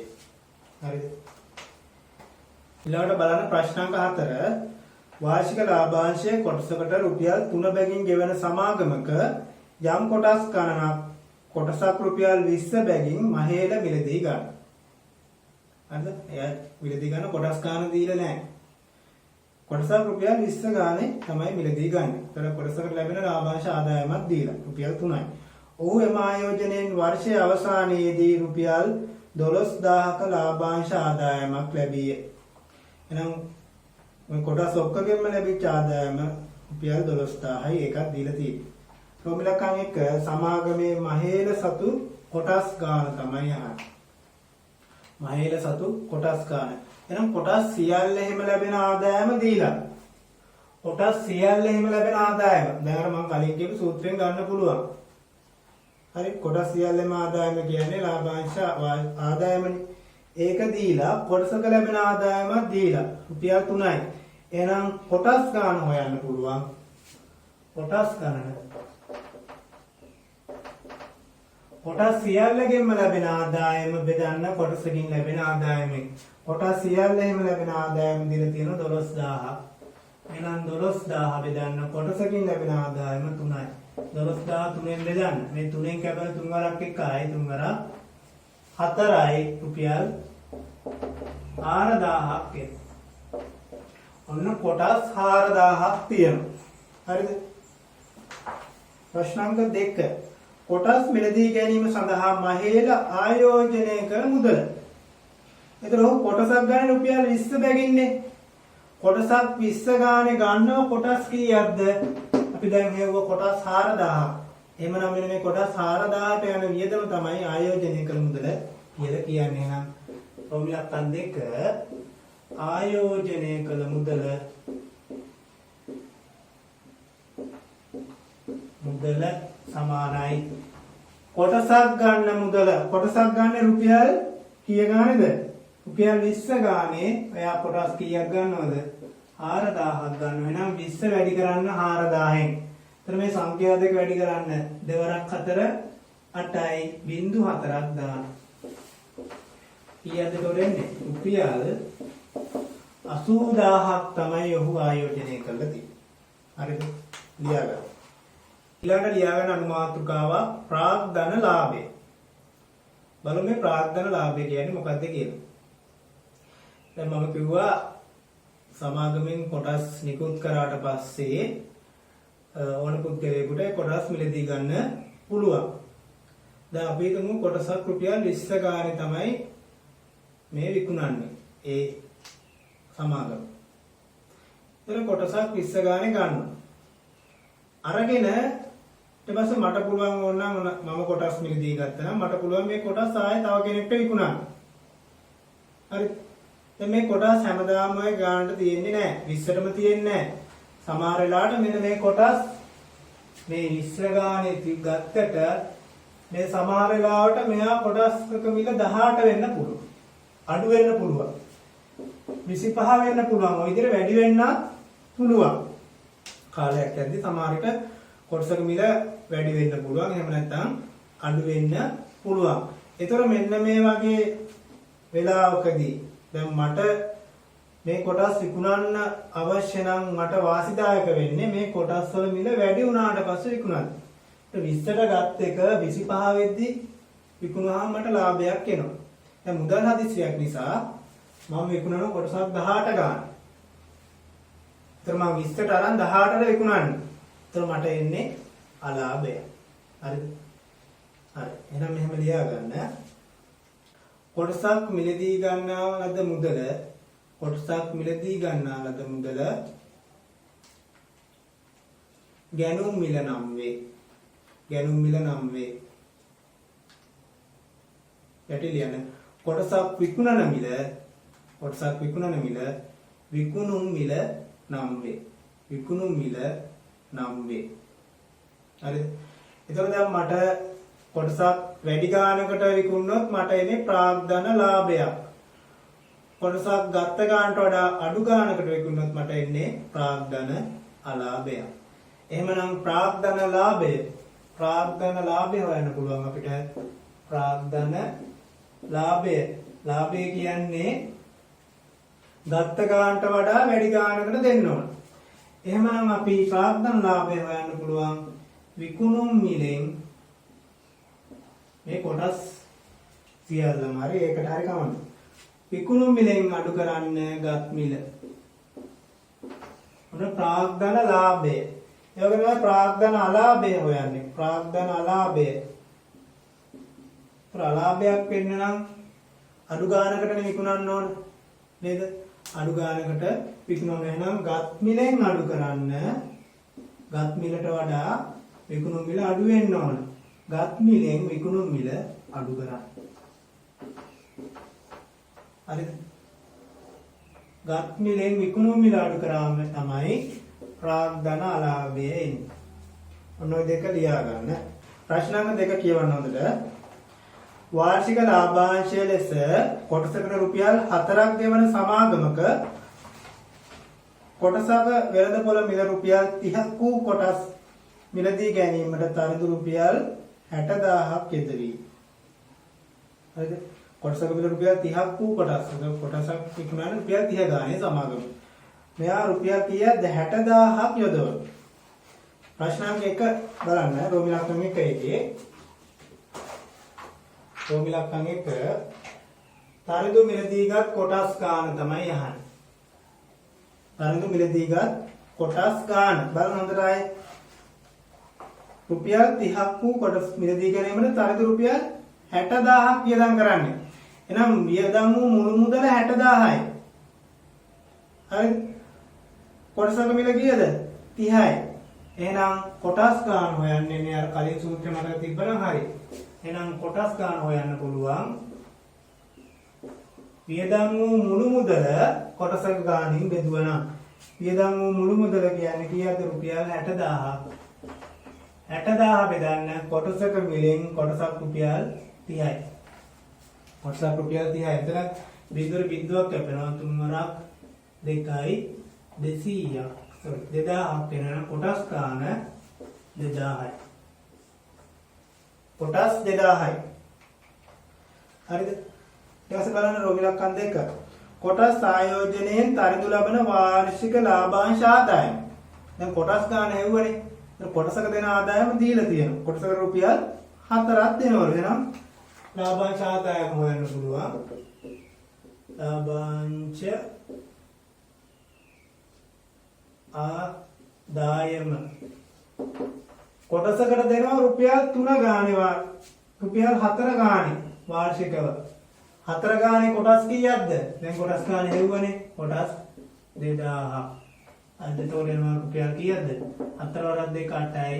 [SPEAKER 1] හරිද? ඊළඟට බලන්න ප්‍රශ්න අංක 4 වාර්ෂික ලාභාංශය කොටසකට රුපියල් 3 බැගින් ගෙවන සමාගමක යම් කොටස් ගණනක් කොටසක් රුපියල් 20 බැගින් මහේල මිලදී ගන්න. හරිද? එයා මිලදී ගන්න කොටස් ගන්න දීලා නැහැ. කොටසක් රුපියල් 20 ගානේ තමයි මිලදී ගන්න. ඒතර කොටසකට ලැබෙන ලාභාංශ ආදායමක් දීලා රුපියල් 3යි. ඔහු එම ආයෝජනයෙන් වර්ෂයේ අවසානයේදී රුපියල් 12,000ක ලාභාංශ ආදායමක් ලැබිය. එහෙනම් මේ කොටස් ඔක්කොගෙම ලැබිච්ච ආදායම රුපියල් 12,000යි ඒකක් දීලා තියෙන්නේ. රෝමිලකම් එක සමාගමේ මහේල සතු කොටස් ගාන තමයි අහන්නේ. මහේල සතු කොටස් ගාන. එහෙනම් කොටස් සියල්ලෙහිම ලැබෙන ආදායම දීලා. කොටස් සියල්ලෙහිම ලැබෙන ආදායම. දැන් අර මම කලින් කියපු සූත්‍රයෙන් ගන්න පුළුවන්. හරි කොටස් සියල්ලෙම ආදායම කියන්නේ ලාභාංශ ආදායමනේ. ඒක දීලා කොටසක ලැබෙන ආදායමක් දීලා රුපියල් 3යි. එහෙනම් කොටස් ගාන හොයන්න පුළුවන්. කොටස් ගණන. කොටස් සියල්ලගෙන්ම ලැබෙන ආදායම බෙදන්න කොටසකින් ලැබෙන ආදායමෙන්. කොටස් සියල්ලෙහිම ලැබෙන ආදායම දීලා තියෙන 12000. එහෙනම් 12000 බෙදන්න කොටසකින් ලැබෙන ආදායම 3යි. 12000 3ෙන් බෙදන්න. මේ 3ෙන් කැපෙන 3 වරක් එකයි 3 වරක් 4යි රුපියල් 4000ක් එන. ඔන්න කොටස් 4000ක් තියෙනවා. හරිද? ප්‍රශ්නාංක 2. කොටස් මිලදී ගැනීම සඳහා මහේල ආයෝජනය කළ මුදල. එතකොට කොටසක් ගන්න රුපියල් 20 බැගින්නේ. කොටසක් 20 ගානේ ගන්නව කොටස් කීයක්ද? අපි දැන් හෙව්ව කොටස් 4000. එහෙමනම් මෙන්න මේ කොටස් 4000ට යන වියදම තමයි ආයෝජනය කළ මුදල කියලා කියන්නේ. එහෙනම් රෝමිලකම් 2 ආයෝජනය කළ මුදල සමානයි කොටසක් ගන්න මුදල. කොටසක් ගන්න රුපියල් කීය ගානේද? රුපියල් 20 ගානේ. එයා කොටස් කීයක් ගන්නවද? 4000ක් ගන්නවා. එහෙනම් 20 වැඩි කරන්න 4000න්. එතන මේ සංඛ්‍යා දෙක වැඩි කරන්න 2 වරක් 4 8යි 0.4ක් දාන්න. කීයද තෝරන්නේ? රුපියල් 80000ක් තමයි ඔහු ආයෝජනය කළා තියෙන්නේ. හරිද? ලියාගන්න. ඊළඟට ලියාගන්න අනුමාතෘකාව ප්‍රාග්ධන ලාභය. බලමු මේ ප්‍රාග්ධන ලාභය කියන්නේ මොකක්ද කියලා. දැන් මම කිව්වා සමාගමෙන් කොටස් නිකුත් කරාට පස්සේ ඕන පුද්ගලයෙකුට කොටස් මිලදී ගන්න පුළුවන්. දැන් අපි හිතමු කොටසක් රුපියල් 20 ගානේ තමයි මේ විකුණන්නේ. ඒ සමාගම. ඒතර කොටසක් 20 ගානේ ගන්නවා. අරගෙන ඊට පස්සේ මට පුළුවන් ඕනනම් මම කොටස් මිලදී ගත්තා නම් මට පුළුවන් මේ කොටස් ආයෙ තව කෙනෙක්ට විකුණන්න. හරි. දැන් මේ කොටස් හැමදාම ඔය ගානට තියෙන්නේ නැහැ. 20ටම තියෙන්නේ නැහැ. සමහර වෙලාවට මෙන්න මේ කොටස් මේ 20 ගානේ ගත්තට මේ සමහර වෙලාවට මෙහා කොටස්ක මිල 18 වෙන්න පුළුවන්. අඩු වෙන්න පුළුවන්. 25 වෙන්න පුළුවන්. ඔය විදිහට වැඩි වෙන්නත් පුළුවන්. කාලයක් යද්දී සමහරට කොටසක මිල වැඩි වෙන්න පුළුවන්. එහෙම නැත්නම් අඩු වෙන්න පුළුවන්. ඒතර මෙන්න මේ වගේ වෙලාවකදී දැන් මට මේ කොටස් විකුණන්න අවශ්‍ය නම් මට වාසිදායක වෙන්නේ මේ කොටස් වල මිල වැඩි වුණාට පස්සේ විකුණන්න. 20ට ගත් එක 25 වෙද්දී විකුණුවාම මට ලාභයක් එනවා. දැන් මුදල් හදිස්සියක් නිසා මම විකුණන කොටසක් 18 ගන්න. ඒතර මම 20ට අරන් 18ට විකුණන්නේ. ඒතර මට එන්නේ අලාභය. හරිද? හරි. එහෙනම් මෙහෙම ලියා ගන්න. කොටසක් මිලදී ගන්නා ලද මුදල කොටසක් මිලදී ගන්නා ලද මුදල ගැනුම් මිල නම් වේ. ගැනුම් මිල නම් වේ. යටි ලියන්න. කොටසක් විකුණන මිල විකුණුම් මිල නම් වේ. විකුණුම් මිල නම් වේ. හරිද? එතකොට දැන් මට කොටසක් වැඩි ගානකට විකුණනොත් මට එන්නේ ප්‍රාග්ධන ලාභයක්. කොටසක් ගත්ත ගානට වඩා අඩු ගානකට විකුණනොත් මට එන්නේ ප්‍රාග්ධන අලාභයක්. එහෙමනම් ප්‍රාග්ධන ලාභය හොයන්න පුළුවන් අපිට. ප්‍රාග්ධන ලාභය කියන්නේ ගත්ත ගානට වඩා වැඩි ගානකට දෙන්න ඕන. එහෙමනම් අපි ප්‍රාග්ධන ලාභය හොයන්න පුළුවන් විකුණුම් මිලෙන් මේ කොටස් සියල්ලම හරි ඒකට හරි කවන්න. විකුණුම් මිලෙන් අඩු කරන්න ගත් මිල. මොන ප්‍රාග්ධන ලාභය. ඒ වගේම ප්‍රාග්ධන අලාභය හොයන්නේ. ප්‍රාග්ධන අලාභය. අලාභයක් වෙන්න නම් අඩු ගානකට විකුණන්න ඕන. නේද? අඩු ගානකට විකුණන එහෙනම් ගත් මිලෙන් අඩු කරන්න ගත් මිලට වඩා විකුණුම් මිල අඩු වෙන්න ඕන. ගත් මිලෙන් විකුණුම් මිල අඩු කරන්න. හරිද? ගත් මිලෙන් විකුණුම් මිල අඩු කරාම තමයි ප්‍රාග්ධන අලාභය එන්නේ. ඔන්න ඔය දෙක ලියා ගන්න. ප්‍රශ්න අංක 2 කියවන්න හොඳට. වාර්ෂික ලාභාංශය ලෙස කොටසකට රුපියල් 4ක් ගෙවන සමාගමක කොටසක වෙළඳපොළ මිල රුපියල් 30ක් වූ කොටස් මිලදී ගැනීමට තරිදු රුපියල් 60000ක් යෙදවි. හරිද? කොටසක මිල රුපියල් 30ක් වූ කොටසක් විකුණන රුපියල් 30 ගානේ සමාගම. මෙයා රුපියල් කීයක්ද 60000ක් යොදවන. ප්‍රශ්න අංක 1 බලන්න රෝමි ලක්ෂණ 1 එකේ රෝමි ලක්ෂණ 1 තරිදු මිලදීගත් කොටස් ගාන තමයි අහන්නේ. තරිදු මිලදීගත් කොටස් ගාන බලන්න හොඳට ආයේ රුපියල් 30ක් වූ කොටස් මිලදී ගැනීමට තරිදු රුපියල් 60000ක් වියදම් කරන්නේ. එහෙනම් වියදම් වූ මුළු මුදල 60000යි. හරි? කොටසක මිල කීයද? 30යි. එහෙනම් කොටස් ගාන හොයන්නේ මේ අර කලින් සූත්‍රේ මතක තිබ්බනම් හරි. එහෙනම් කොටස් ගාන හොයන්න පුළුවන්. වියදම් වූ මුළු මුදල කොටසක ගානින් බෙදුවනම් වියදම් වූ මුළු මුදල කියන්නේ කීයද? රුපියල් 60000ක්. 60000 බෙදන්න කොටසක මිලෙන් කොටසක් රුපියල් 30යි. කොටසක් රුපියල් 30යි. එතන බිඳුවක් කැපෙනවා 3 වරක් 2යි 200ක්. sorry 2000ක් වෙනවා. කොටස් ගාන 2000යි. කොටස් 2000යි. හරිද? ඊට පස්සේ බලන්න රෝගී ලක්ෂණ 2. කොටස් ආයෝජනයෙන් තරිදු ලබන වාර්ෂික ලාභාංශ ආදායම. දැන් කොටස් ගාන හෙව්වනේ. දැන් කොටසක දෙන ආදායම දීලා තියෙනවා. කොටසක රුපියල් 4ක් දෙනවලු. එහෙනම් ලාභාංශ ආදායම හොයන්න පුළුවන්. ලාභාංශ ආදායම කොටසකට දෙනවා රුපියල් 3 ගානේ රුපියල් 4 ගානේ වාර්ෂිකව 4 ගානේ කොටස් කීයක්ද? දැන් කොටස් ගානේ හෙව්වනේ. කොටස් 2000ක්. අද තෝරනවා රුපියල් කීයක්ද? 4 වරක් 2 8යි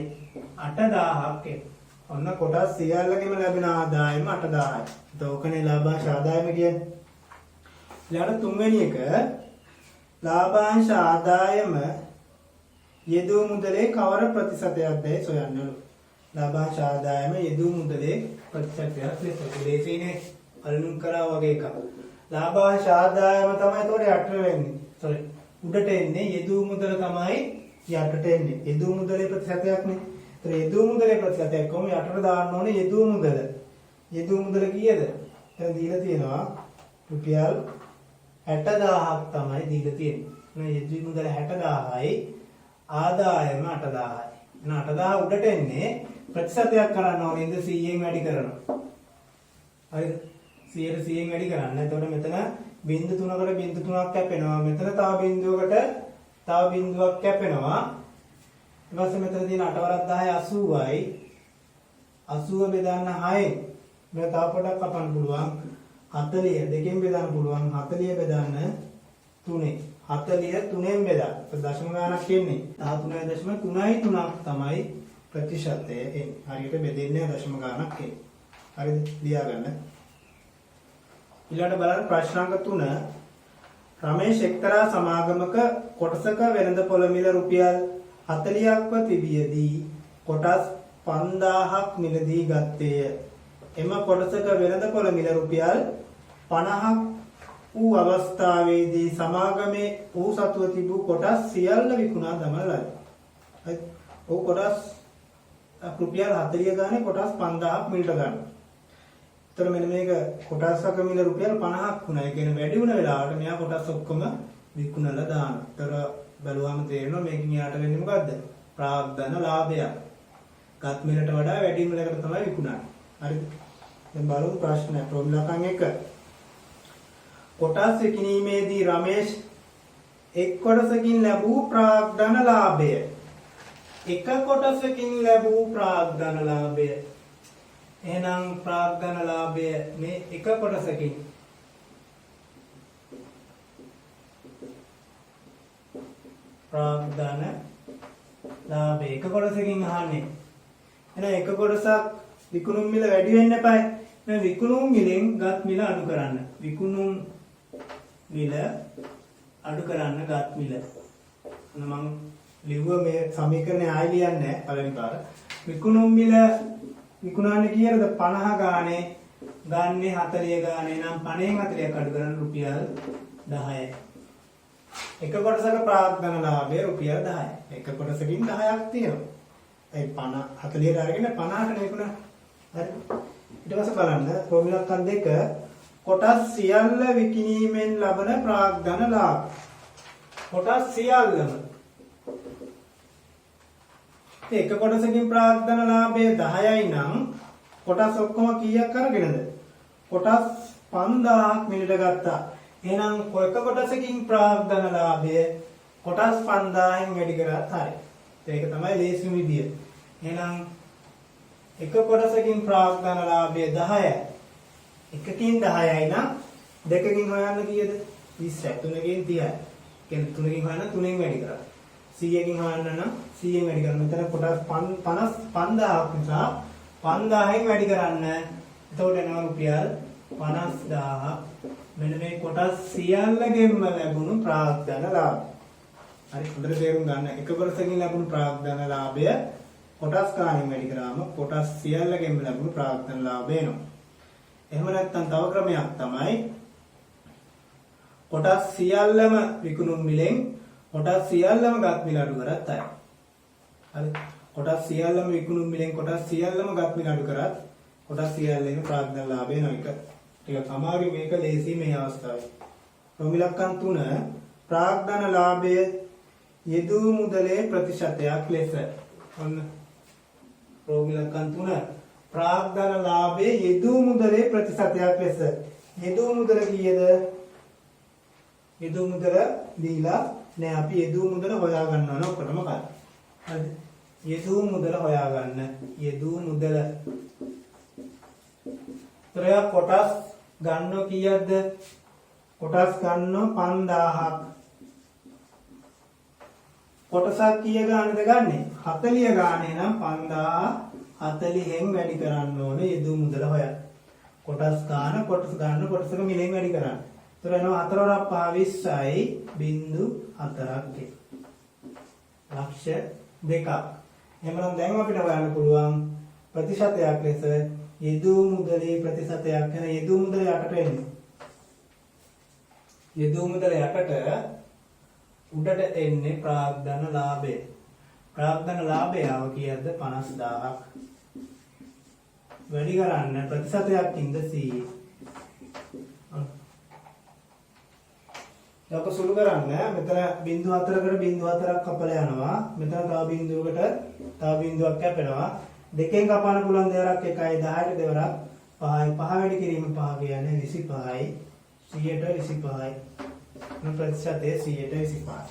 [SPEAKER 1] 8000ක් එන. ඔන්න කොටස් සියල්ලගෙම ලැබෙන ආදායම 8000යි. ඒකනේ ලාභාංශ ආදායම කියන්නේ. ඊළඟ තුන්වෙනි එක ලාභාංශ ආදායම යෙදූ මුදලේ කවර ප්‍රතිශතයක්දයි සොයන්නලු. ලාභාංශ ආදායම යෙදූ මුදලේ ප්‍රතිශතයක් ලෙස දෙලේසිනේ අලුම් කරා වගේ එකක්. ලාභාංශ ආදායම තමයි ඒතකොට යට වෙන්නේ. sorry උඩට එන්නේ යෙදූ මුදල තමයි යටට එන්නේ. යෙදූ මුදලේ ප්‍රතිශතයක්නේ. ඒතර යෙදූ මුදලේ ප්‍රතිශතයක් කොහොම යටට දාන්න ඕනේ යෙදූ මුදල. යෙදූ මුදල කීයද? දැන් දීලා තියෙනවා රුපියල් 60000ක් තමයි දීලා තියෙන්නේ. මේ යෙදූ මුදල 60000යි ආදායම 8000යි. එහෙනම් 8000 උඩට එන්නේ ප්‍රතිශතයක් කරන්න ඕනේ. ඉතින් 100ෙන් වැඩි කරනවා. හරිද? 100ට 100ෙන් වැඩි කරන්න. එතකොට මෙතන බිංදු 3කට බිංදු 3ක් කැපෙනවා. මෙතන තව බිංදුවකට තව බිංදුවක් කැපෙනවා. ඊට පස්සේ මෙතන තියෙන 8 වරක් 10 80යි. 80 බෙදන්න 6ෙන් මේ තව පොඩක් කපන්න පුළුවන්. 40 දෙකෙන් බෙදන්න පුළුවන්. 40 බෙදන්න 3ෙන් 40 3ෙන් බෙදා. දශම ගානක් එන්නේ. 13.3ක් තමයි ප්‍රතිශතය එන්නේ. හරියට බෙදෙන්නේ දශම ගානක් එන්නේ. හරිද? ලියා ගන්න. ඊළඟට බලන්න ප්‍රශ්න අංක 3. රමේෂ් එක්තරා සමාගමක කොටසක වෙළඳපොළ මිල රුපියල් 40ක්ව තිබියදී කොටස් 5000ක් මිලදී ගත්තේය. එම කොටසක වෙළඳපොළ මිල රුපියල් 50ක් වූ අවස්ථාවේදී සමාගමේ ඌ සතුව තිබූ කොටස් සියල්ල විකුණා දමන ලද. හරි. ਉਹ කොටස් රුපියල් 40 ගානේ කොටස් 5000ක් මිලට ගන්න. ඒතර මෙන්න මේක කොටසක මිල රුපියල් 50ක් වුණා. ඒ කියන්නේ වැඩි වුණ වෙලාවට මෙයා කොටස් ඔක්කොම විකුණලා දානවා. ඒතර බැලුවාම තේරෙනවා මේකෙන් යාට වෙන්නේ මොකද්ද? ප්‍රාග්ධන ලාභයක්. ගත් මිලට වඩා වැඩි මිලකට තමයි විකුණන්නේ. හරිද? දැන් බලමු ප්‍රශ්නය. ප්‍රොබ්ලම් එකක් 1. කොටස් විකිණීමේදී රමේෂ් එක් කොටසකින් ලැබූ ප්‍රාග්ධන ලාභය. එක කොටසකින් ලැබූ ප්‍රාග්ධන ලාභය. එහෙනම් ප්‍රාග්ධන ලාභය මේ එක කොටසකින් ප්‍රාග්ධන ලාභය එක කොටසකින් අහන්නේ එහෙනම් එක කොටසක් විකුණුම් මිල වැඩි වෙන්න එපායි. එහෙනම් විකුණුම් මිලෙන් ගත් මිල අඩු කරන්න. විකුණුම් මිල අඩු කරන්න ගත් මිල. මම ලිව්ව මේ සමීකරණය ආයෙ ලියන්නේ නැහැ පළවෙනි පාර. විකුණුම් මිල විකුණන්නේ කීයද 50 ගානේ ගන්නේ 40 ගානේ නම් 50න් 40ක් අඩු කරන්න රුපියල් 10යි. එක කොටසක ප්‍රාග්ධන ලාභය රුපියල් 10යි. එක කොටසකින් 10ක් තියෙනවා. ඒ 50 40ට අරගෙන 50ට විකුණන. හරි. ඊට පස්සේ බලන්න ප්‍රෝමිලක්කන් දෙක කොටස් සියල්ල විකිණීමෙන් ලබන ප්‍රාග්ධන ලාභ. කොටස් සියල්ලම එක කොටසකින් ප්‍රාග්ධන ලාභය 10යි නම් කොටස් ඔක්කොම කීයක් අරගෙනද? කොටස් 5000ක් මිලට ගත්තා. එහෙනම් එක කොටසකින් ප්‍රාග්ධන ලාභය කොටස් 5000න් වැඩි කරත් හරි. ඒක තමයි ලේසිම විදිය. එහෙනම් එක කොටසකින් ප්‍රාග්ධන ලාභය 10යි. එකකින් 10යි නම් දෙකකින් හොයන්න කීයද? 20යි. තුනකින් 30යි. කියන්නේ තුනකින් හොයන්න 3න් වැඩි කරා. 100කින් හොයන්න නම් 100න් වැඩි කරන්න. මෙතන කොටස් 5000ක් නිසා 5000න් වැඩි කරන්න. එතකොට එනවා රුපියල් 50000. මෙන්න මේ කොටස් සියල්ලගෙන්ම ලැබුණු ප්‍රාග්ධන ලාභය. හරි හොඳට තේරුම් ගන්න. එක කොටසකින් ලැබුණු ප්‍රාග්ධන ලාභය කොටස් ගාණෙන් වැඩි කරාම කොටස් සියල්ලගෙන්ම ලැබුණු ප්‍රාග්ධන ලාභය එනවා. එහෙම නැත්නම් තව ක්‍රමයක් තමයි කොටස් සියල්ලම විකුණුම් මිලෙන් කොටස් සියල්ලම ගත් මිල අඩු කරත් හරි. හරි. කොටස් සියල්ලම විකුණුම් මිලෙන් කොටස් සියල්ලම ගත් මිල අඩු කරත් කොටස් සියල්ලේම ප්‍රාග්ධන ලාභය එනවා. එක ටිකක් අමාරුයි මේක ලේසි මේ අවස්ථාවේ. ප්‍රෝමිලක්කන් 3 ප්‍රාග්ධන ලාභය යෙදූ මුදලේ ප්‍රතිශතයක් ලෙස. ඔන්න ප්‍රෝමිලක්කන් 3 ප්‍රාග්ධන ලාභයේ යෙදූ මුදලේ ප්‍රතිශතයක් ලෙස. යෙදූ මුදල කීයද? යෙදූ මුදල දීලා නෑ අපි යෙදූ මුදල හොයා ගන්න ඕන ඔක්කොටම ගන්න. හරිද? යෙදූ මුදල හොයා ගන්න. යෙදූ මුදල. ත්‍රය කොටස් ගන්නෝ කීයක්ද? කොටස් ගන්නෝ 5000ක්. කොටසක් කීය ගානද ගන්නෙ? 40 ගානේ නම් 5040න් වැඩි කරන්න ඕනේ යෙදූ මුදල හොයන්න. කොටස් ගන්න කොටසක මිලෙන් වැඩි කරන්න. ඒතර එනවා 4 වරක් 20යි 0.4ක්. ලක්ෂ 2ක්. එහෙනම් දැන් අපිට හොයන්න පුළුවන් ප්‍රතිශතයක් ලෙස යෙදූ මුදලේ ප්‍රතිශතයක් ගැන යෙදූ මුදල යටට එන්නේ. යෙදූ මුදල යටට උඩට එන්නේ ප්‍රාග්ධන ලාභය. ප්‍රාග්ධන ලාභය ආව කීයද? 50000ක්. වැඩි කරන්න ප්‍රතිශතයක් ඉඳ 100. දැන් ඔක සුළු කරන්න මෙතන 0.4කට 0.4ක් කපලා යනවා. මෙතන තව බිංදුවකට තව බිංදුවක් කැපෙනවා. දෙකෙන් කපන්න පුළුවන් දෙවරක් 1යි 10ට දෙවරක් 5යි. 5 වැඩි කිරීම 5 කියන්නේ 25යි. 100ට 25යි. ප්‍රතිශතය 100ට 25යි.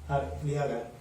[SPEAKER 1] හරි ලියා ගන්න.